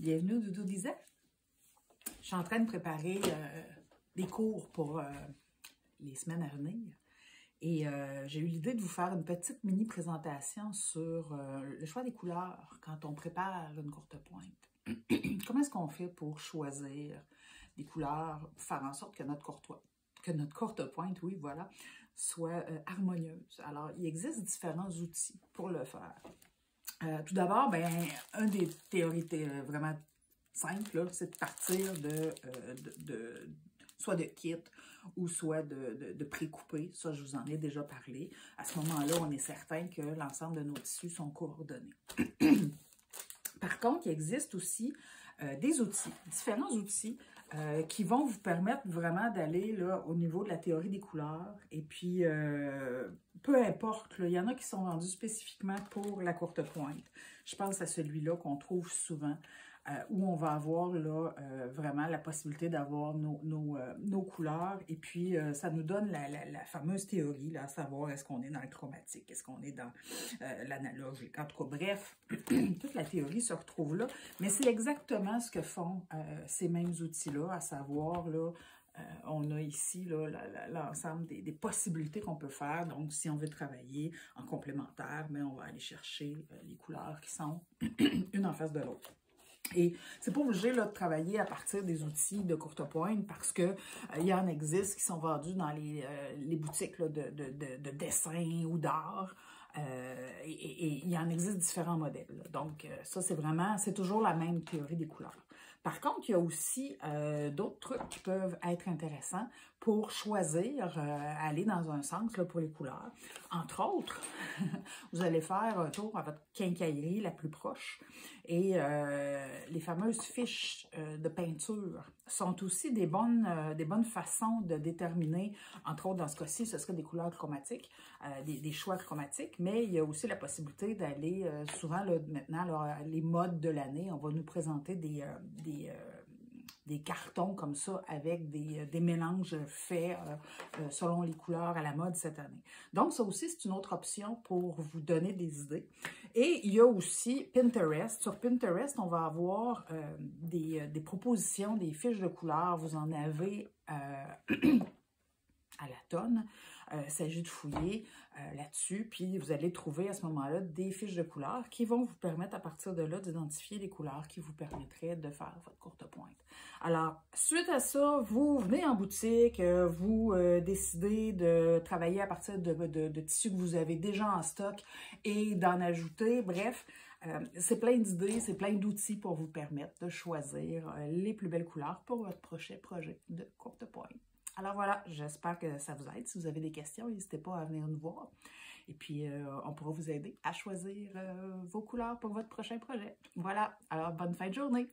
Bienvenue au Doudou Lisa. Je suis en train de préparer des cours pour les semaines à venir. Et j'ai eu l'idée de vous faire une petite mini présentation sur le choix des couleurs quand on prépare une courte pointe. Comment est-ce qu'on fait pour choisir des couleurs, pour faire en sorte que notre courte pointe, oui, voilà, soit harmonieuse. Alors, il existe différents outils pour le faire. Tout d'abord, une des théories vraiment simples, c'est de partir soit de kit ou soit de pré-coupé. Ça, je vous en ai déjà parlé. À ce moment-là, on est certain que l'ensemble de nos tissus sont coordonnés. Par contre, il existe aussi des outils, différents outils qui vont vous permettre vraiment d'aller au niveau de la théorie des couleurs. Et puis, peu importe, il y en a qui sont vendus spécifiquement pour la courte pointe. Je pense à celui-là qu'on trouve souvent, où on va avoir vraiment la possibilité d'avoir nos couleurs. Et puis, ça nous donne la fameuse théorie, là, à savoir est-ce qu'on est dans le chromatique, est-ce qu'on est dans l'analogique. En tout cas, bref, toute la théorie se retrouve là. Mais c'est exactement ce que font ces mêmes outils-là, à savoir, on a ici l'ensemble des possibilités qu'on peut faire. Donc, si on veut travailler en complémentaire, on va aller chercher les couleurs qui sont une en face de l'autre. Et c'est pas obligé de travailler à partir des outils de courte pointe parce que il y en existe qui sont vendus dans les boutiques de dessin ou d'art. Et il y en existe différents modèles. Donc, ça, c'est toujours la même théorie des couleurs. Par contre, il y a aussi d'autres trucs qui peuvent être intéressants pour choisir, aller dans un sens pour les couleurs. Entre autres, vous allez faire un tour à votre quincaillerie la plus proche et les fameuses fiches de peinture sont aussi des bonnes façons de déterminer, entre autres dans ce cas-ci, ce serait des couleurs chromatiques, des choix chromatiques, mais il y a aussi la possibilité d'aller, souvent maintenant, les modes de l'année, on va nous présenter des cartons comme ça avec des mélanges faits selon les couleurs à la mode cette année. Donc, ça aussi, c'est une autre option pour vous donner des idées. Et il y a aussi Pinterest. Sur Pinterest, on va avoir des propositions, des fiches de couleurs. Vous en avez à la tonne. Il s'agit de fouiller là-dessus, puis vous allez trouver à ce moment-là des fiches de couleurs qui vont vous permettre à partir de là d'identifier les couleurs qui vous permettraient de faire votre courte pointe. Alors, suite à ça, vous venez en boutique, vous décidez de travailler à partir de tissus que vous avez déjà en stock et d'en ajouter, bref. C'est plein d'idées, c'est plein d'outils pour vous permettre de choisir les plus belles couleurs pour votre prochain projet de courte pointe. Alors voilà, j'espère que ça vous aide. Si vous avez des questions, n'hésitez pas à venir nous voir. Et puis, on pourra vous aider à choisir vos couleurs pour votre prochain projet. Voilà, alors bonne fin de journée!